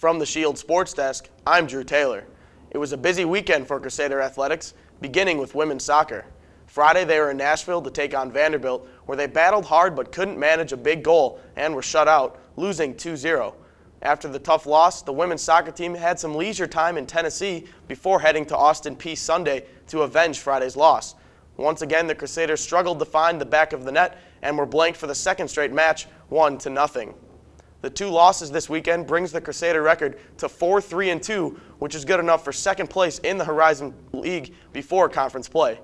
From the Shield Sports Desk, I'm Drew Taylor. It was a busy weekend for Crusader Athletics, beginning with women's soccer. Friday they were in Nashville to take on Vanderbilt, where they battled hard but couldn't manage a big goal and were shut out, losing 2-0. After the tough loss, the women's soccer team had some leisure time in Tennessee before heading to Austin Peay Sunday to avenge Friday's loss. Once again, the Crusaders struggled to find the back of the net and were blanked for the second straight match, 1-0. The two losses this weekend brings the Crusader record to 4-3-2, which is good enough for second place in the Horizon League before conference play.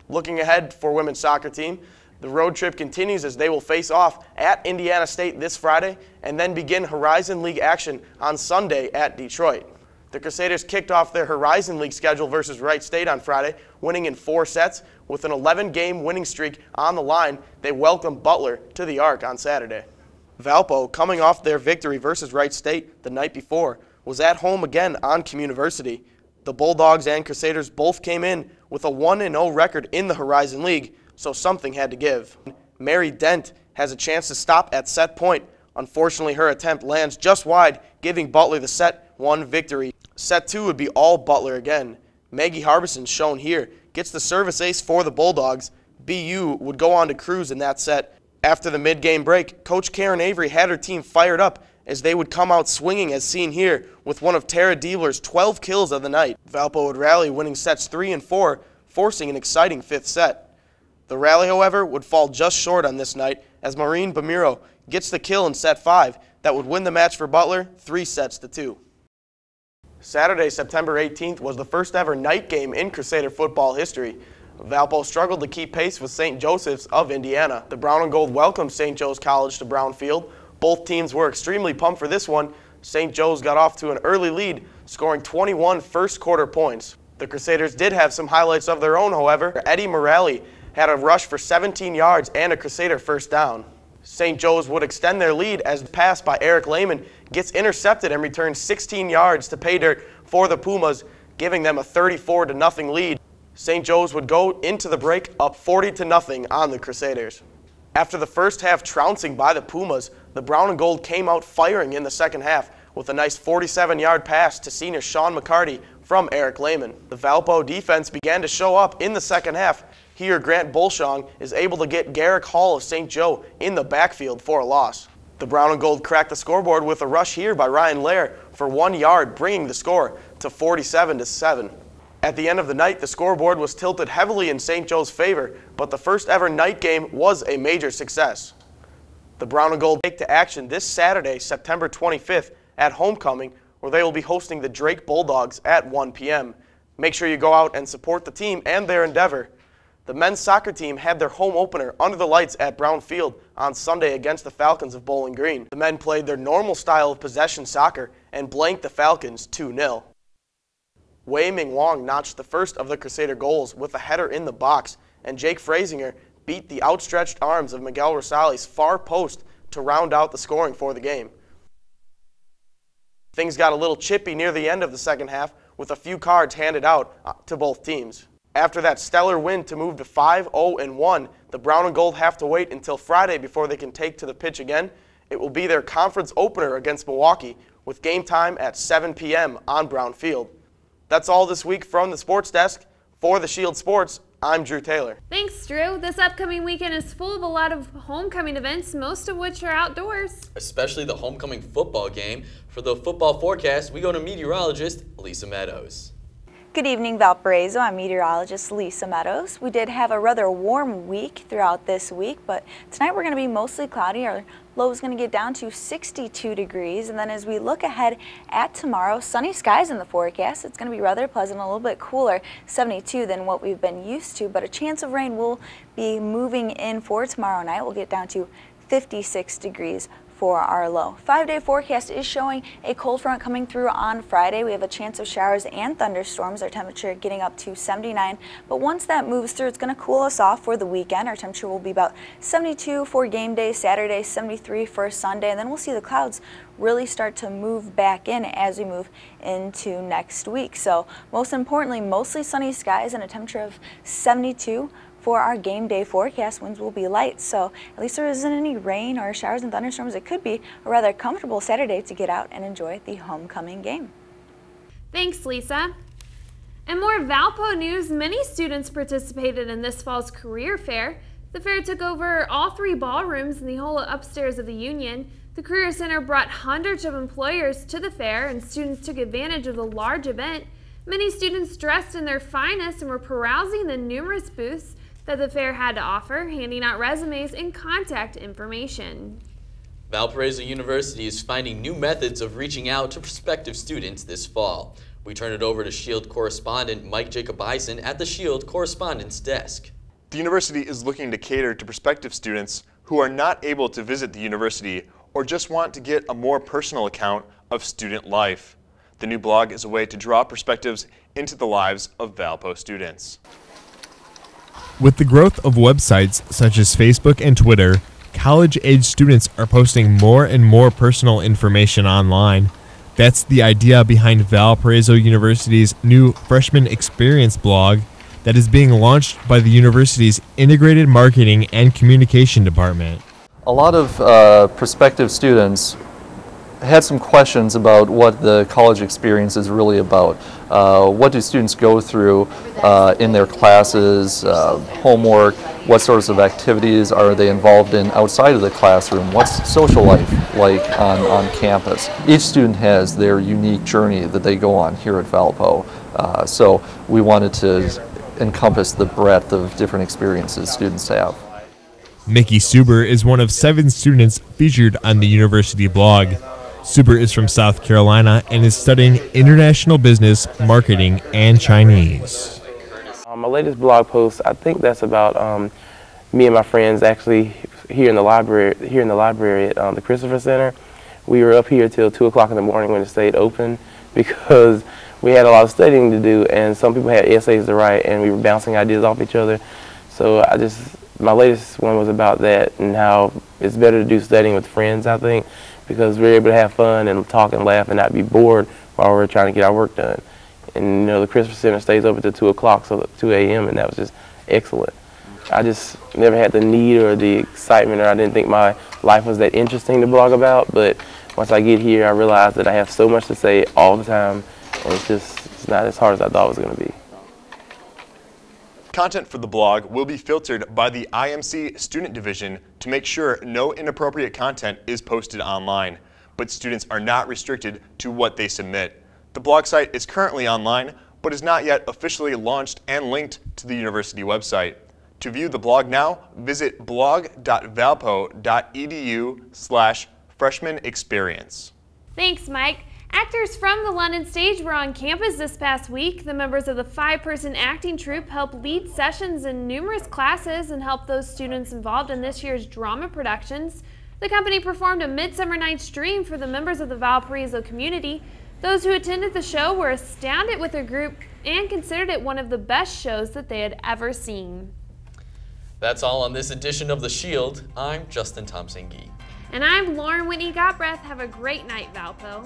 Looking ahead for women's soccer team, the road trip continues as they will face off at Indiana State this Friday and then begin Horizon League action on Sunday at Detroit. The Crusaders kicked off their Horizon League schedule versus Wright State on Friday, winning in 4 sets. With an 11-game winning streak on the line, they welcomed Butler to the Arc on Saturday. Valpo, coming off their victory versus Wright State the night before, was at home again on Communiversity. The Bulldogs and Crusaders both came in with a 1-0 record in the Horizon League, so something had to give. Mary Dent has a chance to stop at set point. Unfortunately, her attempt lands just wide, giving Butler the set 1 victory. Set 2 would be all Butler again. Maggie Harbison, shown here, gets the service ace for the Bulldogs. BU would go on to cruise in that set. After the mid-game break, Coach Karen Avery had her team fired up as they would come out swinging as seen here with one of Tara Diebler's 12 kills of the night. Valpo would rally, winning sets 3 and 4, forcing an exciting 5th set. The rally, however, would fall just short on this night as Maureen Bamiro gets the kill in set 5 that would win the match for Butler 3-2. Saturday, September 18th was the first ever night game in Crusader football history. Valpo struggled to keep pace with St. Joseph's of Indiana. The Brown and Gold welcomed St. Joe's College to Brown Field. Both teams were extremely pumped for this one. St. Joe's got off to an early lead, scoring 21 first-quarter points. The Crusaders did have some highlights of their own, however. Eddie Morelli had a rush for 17 yards and a Crusader first down. St. Joe's would extend their lead as the pass by Eric Lehman gets intercepted and returns 16 yards to pay dirt for the Pumas, giving them a 34-0 lead. St. Joe's would go into the break up 40-0 on the Crusaders. After the first half trouncing by the Pumas, the Brown and Gold came out firing in the second half with a nice 47-yard pass to senior Sean McCarty from Eric Lehman. The Valpo defense began to show up in the second half. Here, Grant Bolshong is able to get Garrick Hall of St. Joe in the backfield for a loss. The Brown and Gold cracked the scoreboard with a rush here by Ryan Lair for 1 yard, bringing the score to 47-7. At the end of the night, the scoreboard was tilted heavily in St. Joe's favor, but the first ever night game was a major success. The Brown and Gold take to action this Saturday, September 25th at Homecoming, where they will be hosting the Drake Bulldogs at 1 p.m. Make sure you go out and support the team and their endeavor. The men's soccer team had their home opener under the lights at Brown Field on Sunday against the Falcons of Bowling Green. The men played their normal style of possession soccer and blanked the Falcons 2-0. Wei Ming Wong notched the first of the Crusader goals with a header in the box, and Jake Frasinger beat the outstretched arms of Miguel Rosales' far post to round out the scoring for the game. Things got a little chippy near the end of the second half with a few cards handed out to both teams. After that stellar win to move to 5-0-1, the Brown and Gold have to wait until Friday before they can take to the pitch again. It will be their conference opener against Milwaukee with game time at 7 p.m. on Brown Field. That's all this week from the Sports Desk. For the Shield Sports, I'm Drew Taylor. Thanks, Drew. This upcoming weekend is full of a lot of homecoming events, most of which are outdoors. Especially the homecoming football game. For the football forecast, we go to meteorologist Lisa Meadows. Good evening, Valparaiso. I'm meteorologist Lisa Meadows. We did have a rather warm week throughout this week, but tonight we're going to be mostly cloudy. Our low is going to get down to 62 degrees, and then as we look ahead at tomorrow, sunny skies in the forecast. It's going to be rather pleasant, a little bit cooler, 72 than what we've been used to, but a chance of rain will be moving in for tomorrow night. We'll get down to 56 degrees for our low. 5-day forecast is showing a cold front coming through on Friday. We have a chance of showers and thunderstorms. Our temperature getting up to 79, but once that moves through, it's going to cool us off for the weekend. Our temperature will be about 72 for game day Saturday, 73 for Sunday, and then we'll see the clouds really start to move back in as we move into next week. So most importantly, mostly sunny skies and a temperature of 72 for our game day forecast, winds will be light, so at least there isn't any rain or showers and thunderstorms. It could be a rather comfortable Saturday to get out and enjoy the homecoming game. Thanks, Lisa. And more Valpo news, many students participated in this fall's career fair. The fair took over all 3 ballrooms in the whole upstairs of the Union. The Career Center brought hundreds of employers to the fair, and students took advantage of the large event. Many students dressed in their finest and were perusing the numerous booths that the fair had to offer, handing out resumes and contact information. Valparaiso University is finding new methods of reaching out to prospective students this fall. We turn it over to SHIELD correspondent Mike Jacobison at the SHIELD Correspondence Desk. The university is looking to cater to prospective students who are not able to visit the university or just want to get a more personal account of student life. The new blog is a way to draw perspectives into the lives of Valpo students. With the growth of websites such as Facebook and Twitter, college-age students are posting more and more personal information online. That's the idea behind Valparaiso University's new Freshman Experience blog that is being launched by the university's Integrated Marketing and Communication Department. A lot of prospective students had some questions about what the college experience is really about. What do students go through in their classes, homework, what sorts of activities are they involved in outside of the classroom, what's social life like on campus. Each student has their unique journey that they go on here at Valpo, so we wanted to encompass the breadth of different experiences students have. Mickey Suber is one of 7 students featured on the university blog. Suber is from South Carolina and is studying international business, marketing, and Chinese. My latest blog post, I think that's about me and my friends actually here in the library at the Christopher Center. We were up here till 2 o'clock in the morning when it stayed open because we had a lot of studying to do, and some people had essays to write, and we were bouncing ideas off each other. So my latest one was about that and how it's better to do studying with friends, I think, because we're able to have fun and talk and laugh and not be bored while we're trying to get our work done. And you know, the Christopher Center stays open till 2 o'clock, so 2 a.m., and that was just excellent. I just never had the need or the excitement, or I didn't think my life was that interesting to blog about, but once I get here, I realize that I have so much to say all the time, and it's not as hard as I thought it was going to be. Content for the blog will be filtered by the IMC Student Division to make sure no inappropriate content is posted online, but students are not restricted to what they submit. The blog site is currently online, but is not yet officially launched and linked to the university website. To view the blog now, visit blog.valpo.edu/freshman experience. Thanks, Mike. Actors from the London stage were on campus this past week. The members of the 5-person acting troupe helped lead sessions in numerous classes and helped those students involved in this year's drama productions. The company performed A Midsummer Night's Dream for the members of the Valparaiso community. Those who attended the show were astounded with their group and considered it one of the best shows that they had ever seen. That's all on this edition of The Shield. I'm Justin Thompson-Gee. And I'm Lauren Whitney Gottbreath. Have a great night, Valpo.